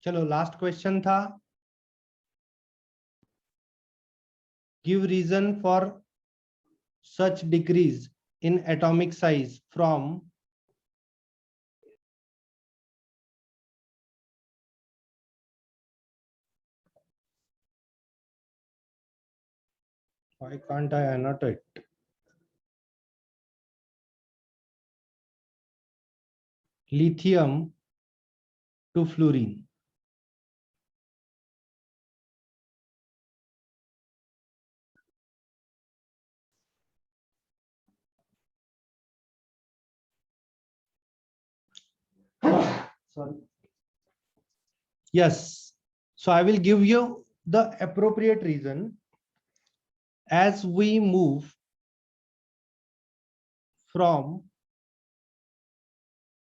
चलो last question था, give reason for such decrease in atomic size from why can't I annotate lithium to fluorine. Sorry. Yes. So I will give you the appropriate reason. As we move from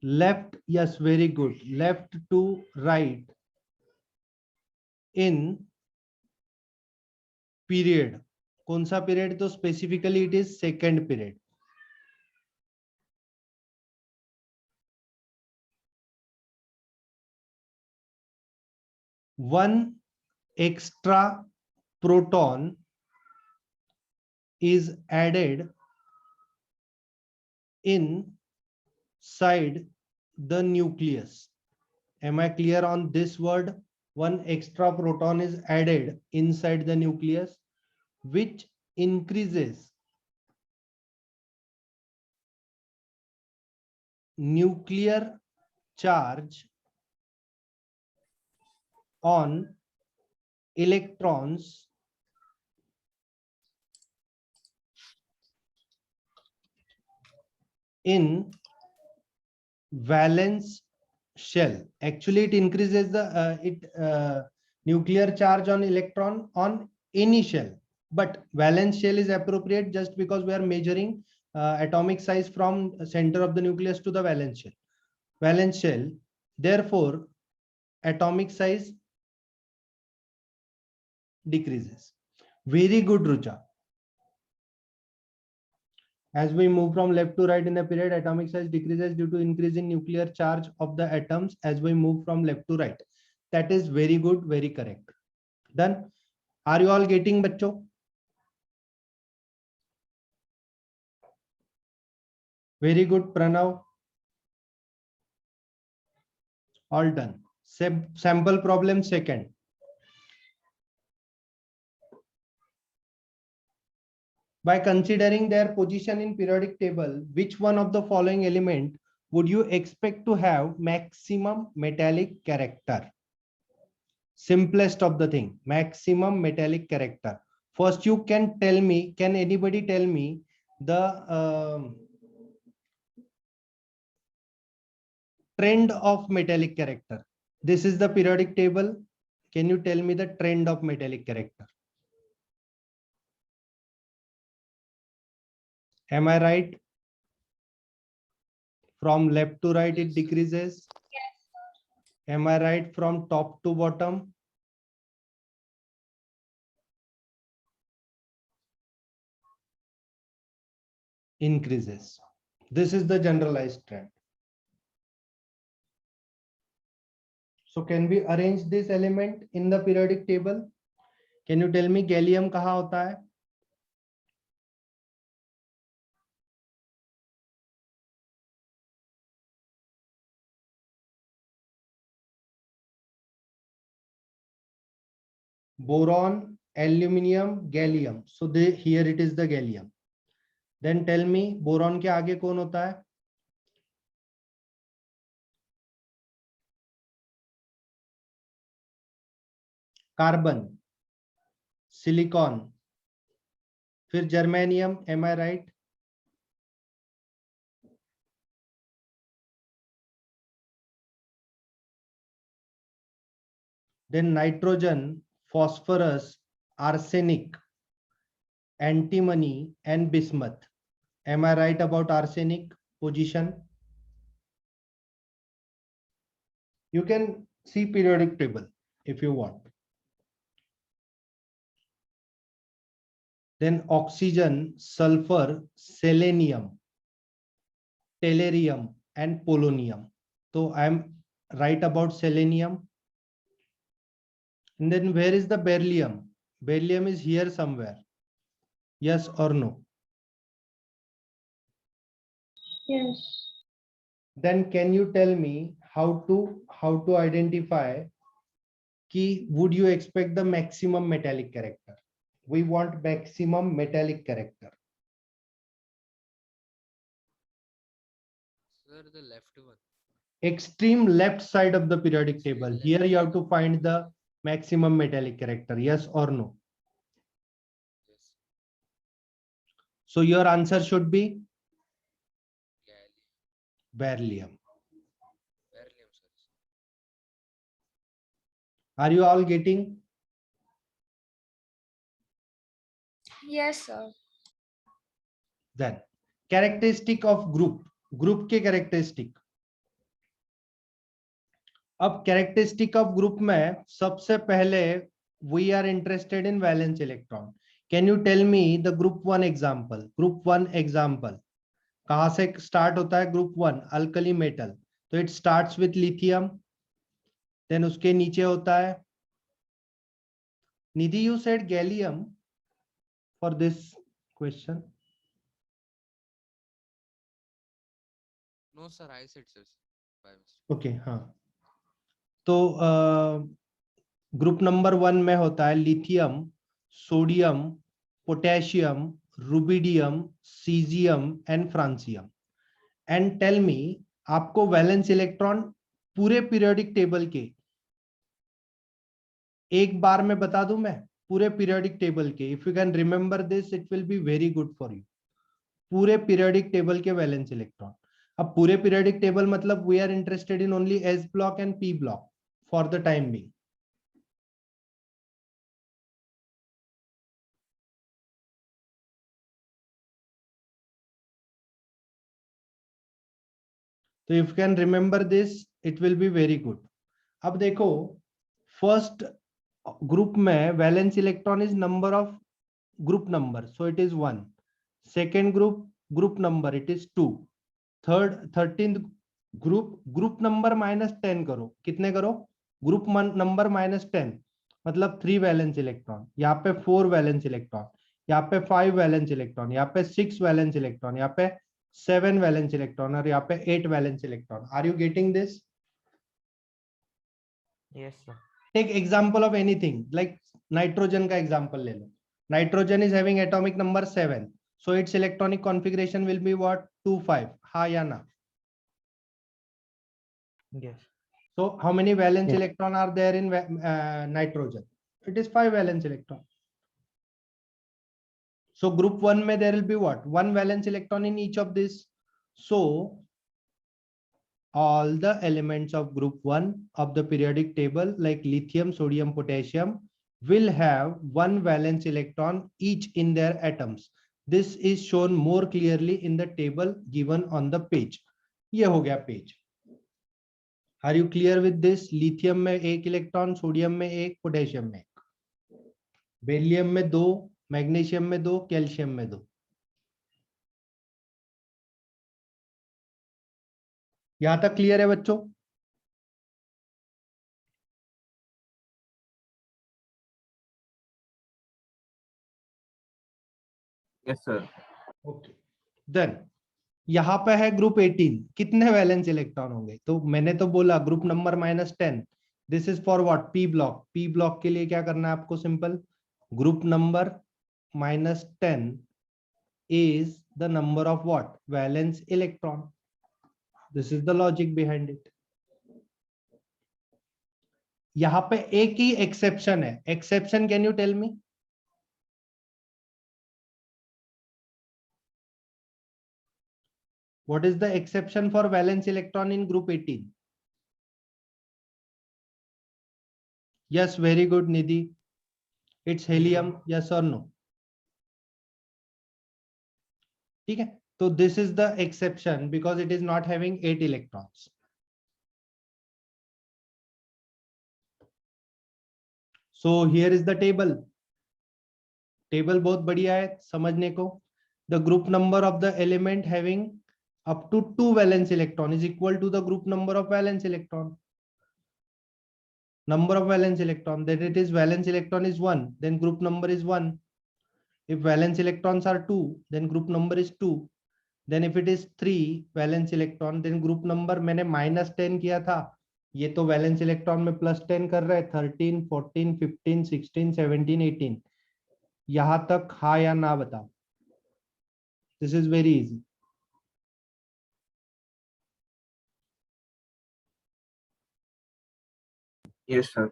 left, yes, very good, left to right in period. कौन सा period? तो specifically it is second period. One extra proton is added inside the nucleus. Am I clear on this word? One extra proton is added inside the nucleus, which increases nuclear charge on electrons in valence shell. Actually, it increases the nuclear charge on electron on any shell, but valence shell is appropriate just because we are measuring atomic size from center of the nucleus to the valence shell. Therefore, atomic size decreases. Very good, Rucha. As we move from left to right in the period, atomic size decreases due to increase in nuclear charge of the atoms as we move from left to right. That is very good, very correct. Done. Are you all getting, bachcho? Very good, Pranav. All done. Sample problem second. By considering their position in periodic table, which one of the following element would you expect to have maximum metallic character? Simplest of the thing, maximum metallic character. First, you can tell me, can anybody tell me the trend of metallic character? This is the periodic table. Can you tell me the trend of metallic character? Am I right? From left to right, it decreases. Am I right? From top to bottom? Increases. This is the generalized trend. So can we arrange this element in the periodic table? Can you tell me gallium कहाँ होता है? Boron, aluminium, gallium. So here it is the gallium. Then tell me boron के आगे कौन होता है? Carbon, silicon, फिर germanium. Am I right? Then nitrogen, phosphorus, arsenic, antimony, and bismuth. Am I right about arsenic position? You can see periodic table if you want. Then oxygen, sulfur, selenium, tellurium, and polonium. So I am right about selenium. And then where is the beryllium? Beryllium is here somewhere. Yes or no? Yes. Then can you tell me how to identify key? Would you expect the maximum metallic character? We want maximum metallic character. Sir, the left one. Extreme left side of the periodic table. Here you have to find the maximum metallic character. Yes or no? Yes. So your answer should be Gallium. beryllium. Beryllium, sir. Are you all getting? Yes, sir. Then characteristic of group. Group के characteristic. अब characteristic of group में सबसे पहले we are interested in valence electron. Can you tell me the group one example? Group one example. कहाँ से start होता है group one? Alkali metal. तो it starts with lithium. Then उसके नीचे होता है. Nidhi, you said gallium for this question. No, sir, I said sir. By mistake. Okay, हाँ. तो ग्रुप नंबर 1 में होता है lithium, sodium, potassium, rubidium, caesium and francium. And tell me, आपको वैलेंस इलेक्ट्रॉन पूरे पीरियोडिक टेबल के एक बार में बता दूं मैं, पूरे पीरियोडिक टेबल के. If you can remember this it will be very good for you. पूरे पीरियोडिक टेबल के वैलेंस इलेक्ट्रॉन. अब पूरे पीरियोडिक टेबल मतलब we are interested in only S block and P block for the time being. तो if can remember this it will be very good. अब देखो, first group में valence electron is number of group number, so it is 1. Second group number it is 2. Third 13th group number -10 करो. कितने करो? Group number -10 मतलब 3 valence electron. यहाँ पे 4 valence electron, यहाँ पे 5 वैलेंस इलेक्ट्रॉन, यहाँ पे 6 वैलेंस इलेक्ट्रॉन, यहाँ पे 7 वैलेंस इलेक्ट्रॉन और यहाँ पे 8 valence electron. Are you getting this? Yes, sir. Take example of anything, like nitrogen का एग्जांपल ले लो. Nitrogen is having atomic number 7, so its electronic configuration will be what? 2 5. Ha ya na? Yes. So how many valence Yes. electron are there in nitrogen? It is 5 valence electron. So group 1 mein there will be what? 1 valence electron in each of this. So all the elements of group 1 of the periodic table like lithium, sodium, potassium will have 1 valence electron each in their atoms. This is shown more clearly in the table given on the page. ये हो गया page. Are you clear with this? Lithium में 1 electron, sodium में 1, potassium में 1, beryllium में 2, magnesium में 2, calcium में 2. यहां तक क्लियर है बच्चों? Yes, sir. ओके. देन यहाँ पे है ग्रुप 18. कितने वैलेंस इलेक्ट्रॉन होंगे? तो मैंने तो बोला group number -10. This is for what? P block. P block के लिए क्या करना है आपको? Simple, group number -10 is the number of what? Valence electron. This is the logic behind it. यहाँ पे एक ही एक्सेप्शन है. Exception can you tell me? What is the exception for valence electron in group 18? Yes, very good, Nidhi. It's helium. Yes or no? ठीक है. So this is the exception because it is not having 8 electrons. So here is the table. Table बहुत बढ़िया है समझने को. The group number of the element having up to 2 valence electron is equal to the group number of valence electron. number of valence electron, then it is valence electron is 1, then group number is 1. If valence electrons are 2, then group number is 2. then if it is 3 valence electron, then group number मैंने -10 किया था, ये तो valence electron में +10 कर रहा है, 13 14 15 16 17 18. यहां तक हाँ या ना बताओ. This is very easy. Yes, sir.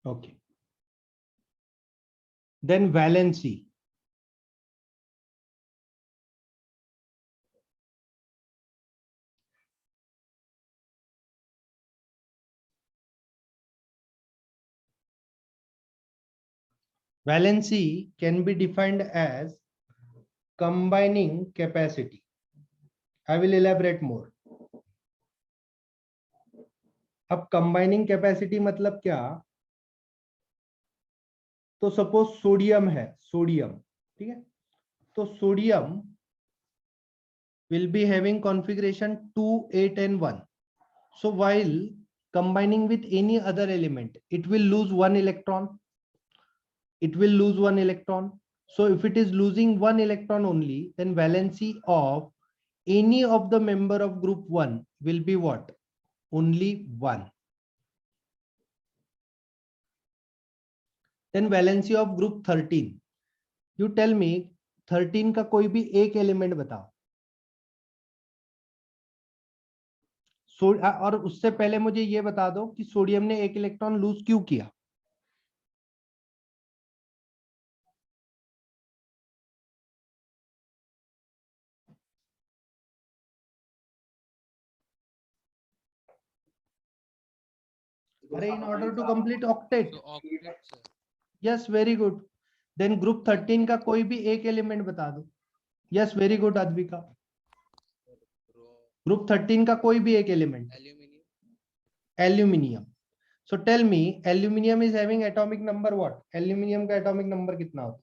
Okay. Then valency. Valency can be defined as combining capacity. I will elaborate more. अब combining capacity मतलब क्या? तो सपोज सोडियम है, सोडियम, ठीक है, तो sodium will be having configuration 2 8 and 1. So while combining with any other element, it will lose one electron. It will lose one electron. So if it is losing one electron only, then valency of any of the member of group 1 will be what? Only 1. Then valency of group 13. You tell me 13 का कोई भी एक element बताओ. और उससे पहले मुझे ये बता दो कि सोडियम ने एक इलेक्ट्रॉन लूज क्यों किया. अरे in order to complete octet. So octet, sir. Yes, very good. Then group 13 का कोई भी एक एलिमेंट बता दो. Yes, very good Advika. Group 13 का कोई भी एक element. Aluminium. Aluminium. So tell me, aluminium is having atomic number what? Aluminium का atomic number कितना होता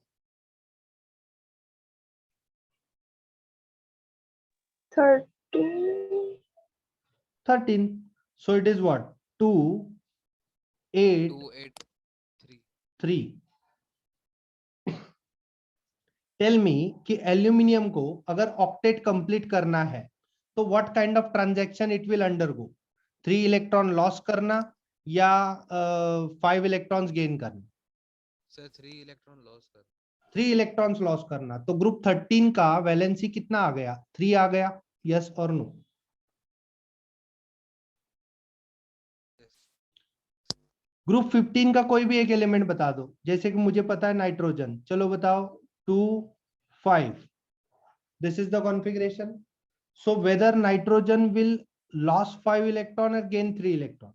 है? 13. 13. So it is what? 2 8 2 8 3. 3. Tell me कि एल्यूमिनियम को अगर ऑक्टेट कंप्लीट करना है तो what kind of transaction it will undergo. 3 electron loss करना या 5 इलेक्ट्रॉन्स गेन करना. Sir, 3 electron loss, sir. 3 electrons loss करना. तो ग्रुप 13 का वैलेंसी कितना आ गया? 3 आ गया. यस और नो? Yes. ग्रुप 15 का कोई भी एक एलिमेंट बता दो. जैसे कि मुझे पता है नाइट्रोजन. चलो बताओ. 2 5. This is the configuration. So whether nitrogen will lose 5 electron or gain 3 electron?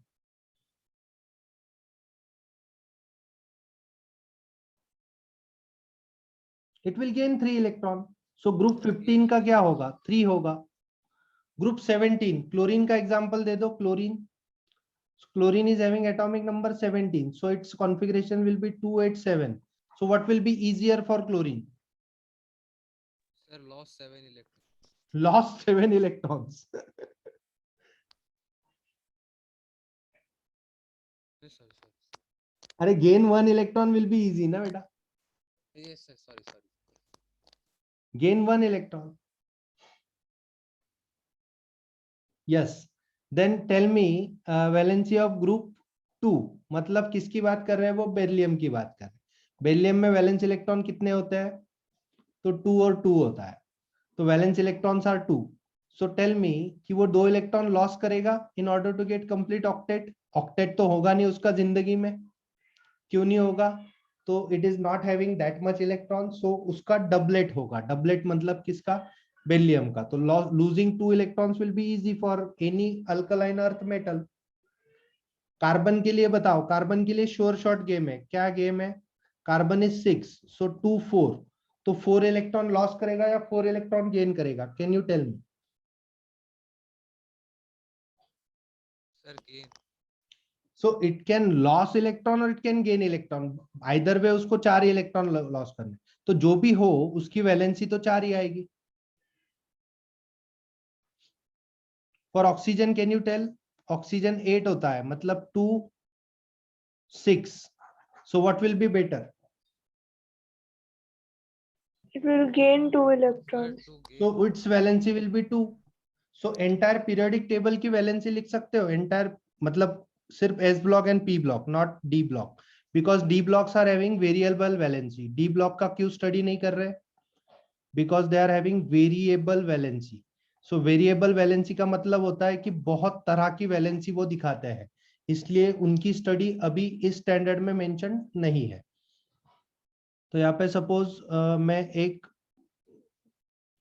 It will gain 3 electron. So group 15 का क्या होगा? 3 होगा. Group 17 क्लोरीन का एग्जांपल दे दो. Chlorine. Chlorine is having atomic number 17. So its configuration will be 2 8 7. So what will be easier for chlorine? Sir, lost 7 electrons. Lost 7 electrons. Yes, sir. अरे gain 1 electron will be easy ना बेटा. Yes, sir. Sorry. Gain 1 electron. Yes. Then tell me valency of group 2. मतलब किसकी बात कर रहे हैं वो? बेरिलियम की बात कर रहे हैं. बेरिलियम में वैलेंस इलेक्ट्रॉन कितने होते हैं? तो 2 और 2 होता है. तो valence electrons are 2. So tell me कि वो 2 इलेक्ट्रॉन लॉस करेगा in order to get complete octet. Octet तो होगा नहीं उसका जिंदगी में. क्यों नहीं होगा? तो it is not having that much electron. So उसका डबलेट होगा. डबलेट मतलब किसका? बेरिलियम का. तो losing 2 electrons will be easy for any alkaline earth metal. Carbon के लिए बताओ. कार्बन के लिए श्योर शॉर्ट गेम है. क्या गेम है? Carbon is 6. सो 2 4. तो 4 इलेक्ट्रॉन लॉस करेगा या 4 इलेक्ट्रॉन गेन करेगा? Can you tell me? Sir, gain. So it can lose electron or it can gain electron. Either way उसको 4 इलेक्ट्रॉन लॉस करने. तो जो भी हो उसकी वैलेंसी तो 4 ही आएगी. For oxygen can you tell? Oxygen 8 होता है. मतलब 2 6. So what will be better? It will gain 2 Sir, electrons. to gain So its valency will be 2. So entire periodic table की valency लिख सकते हो, entire मतलब सिर्फ S block and P block, not D block, because D blocks are having variable valency. D block का क्यों study नहीं कर रहे? Because they are having variable valency. So variable valency का मतलब होता है कि बहुत तरह की valency वो दिखाते हैं, इसलिए उनकी स्टडी अभी इस स्टैंडर्ड में मेंशन नहीं है. तो यहाँ पे सपोज मैं एक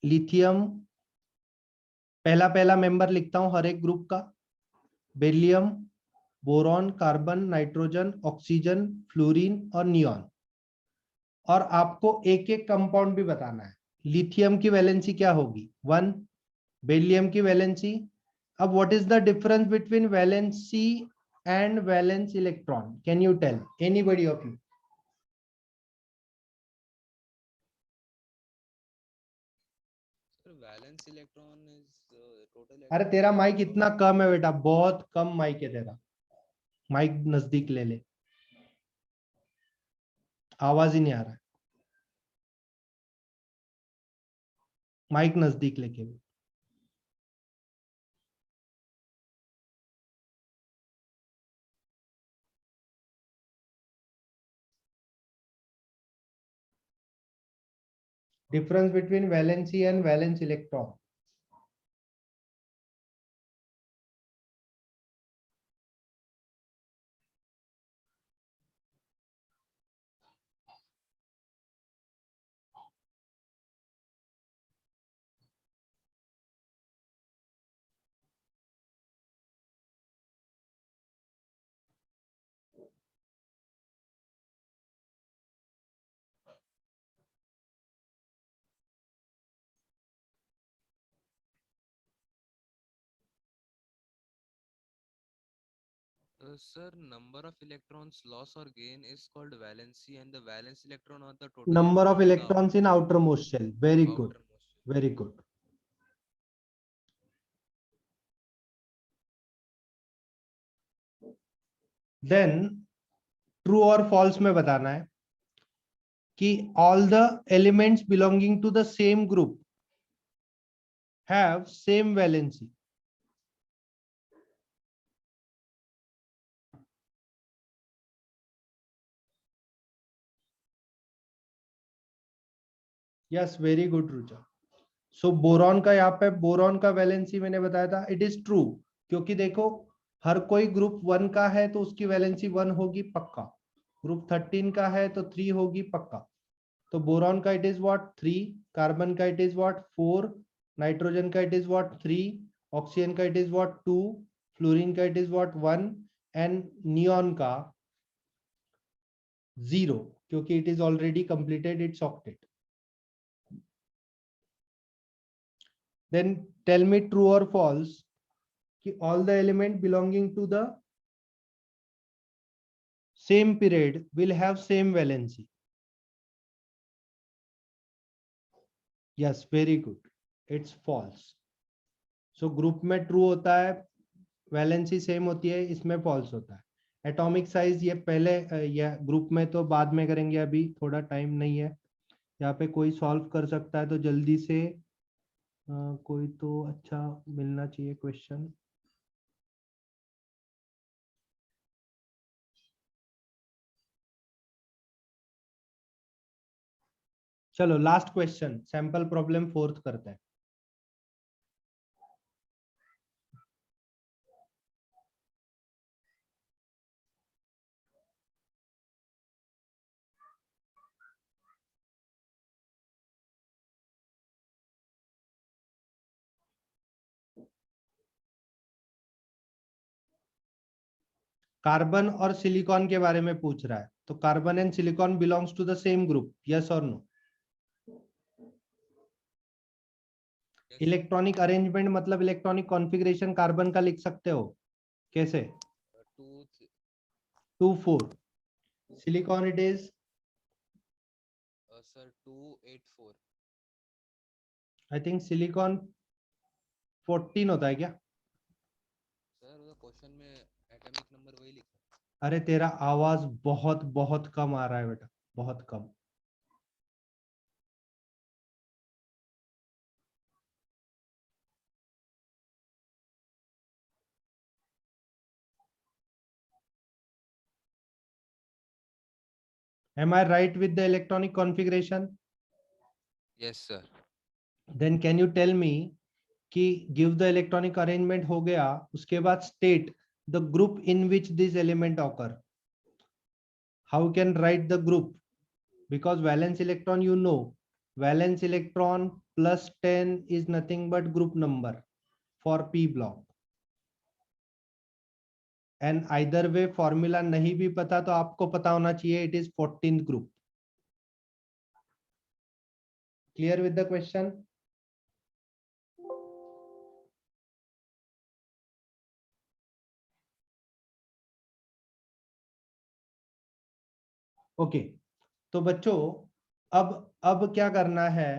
लिथियम पहला पहला मेंबर लिखता हूं हर एक ग्रुप का, beryllium, boron, carbon, nitrogen, oxygen, fluorine और नियॉन, और आपको एक एक कंपाउंड भी बताना है. लिथियम की वैलेंसी क्या होगी? 1. बेरिलियम की वैलेंसी. अब what is the difference between valency and valence electron? Can you tell anybody of you? sir, valence electron is total अरे electron तेरा number माइक of- इतना कम है बेटा, बहुत कम माइक है तेरा. माइक नजदीक ले ले, आवाज ही नहीं आ रहा है. माइक नजदीक लेके. Difference between valency and valence electron. Sir, number of electrons loss or gain is called valency, and the valence electron or the total Number of electron electrons in outermost shell. Very good. outermost. Very good. Then true or false में बताना है कि all the elements belonging to the same group have same valency. Yes, very good Rucha. So boron का यहाँ पे boron का valency मैंने बताया था, इट इज ट्रू, क्योंकि देखो हर कोई ग्रुप 1 का है तो उसकी वैलेंसी 1 होगी पक्का, ग्रुप 13 का है तो 3 होगी पक्का. तो बोरॉन का इट इज व्हाट 3, कार्बन का इट इज व्हाट 4, नाइट्रोजन का इट इज व्हाट 3, ऑक्सीजन का इट इज व्हाट 2, फ्लोरीन का it is what 1 and neon का 0, क्योंकि it is already completed it's octet. Then tell me true or false कि all the element belonging to the same period will have same valency. Yes, very good. It's false. So group में true होता है, valency same होती है, इसमें false होता है. Atomic size ये पहले या group में तो बाद में करेंगे, अभी थोड़ा टाइम नहीं है. यहाँ पे कोई सॉल्व कर सकता है तो जल्दी से कोई तो अच्छा मिलना चाहिए क्वेश्चन. चलो last question, sample problem 4th करते हैं. कार्बन और सिलिकॉन के बारे में पूछ रहा है, तो carbon and silicon belongs to the same group, yes और नो? Yes. इलेक्ट्रॉनिक अरेंजमेंट मतलब इलेक्ट्रॉनिक कॉन्फ़िगरेशन कार्बन का लिख सकते हो कैसे? 2, 2 4. Silicon it is sir, 2, 8, 4. I think silicon 14 होता है क्या? Sir, the question में एटॉमिक नंबर वही लिखा है। अरे तेरा आवाज बहुत बहुत कम आ रहा है बेटा, बहुत कम। Am I right with the electronic configuration? Yes, sir. Then can you tell me कि give the electronic arrangement हो गया, उसके बाद state the group in which this element occur. How you can write the group? Because valence electron, you know, valence electron plus 10 is nothing but group number for p block. And either way formula नहीं भी पता तो आपको पता होना चाहिए, it is 14th group. Clear with the question? Okay तो बच्चों अब क्या करना है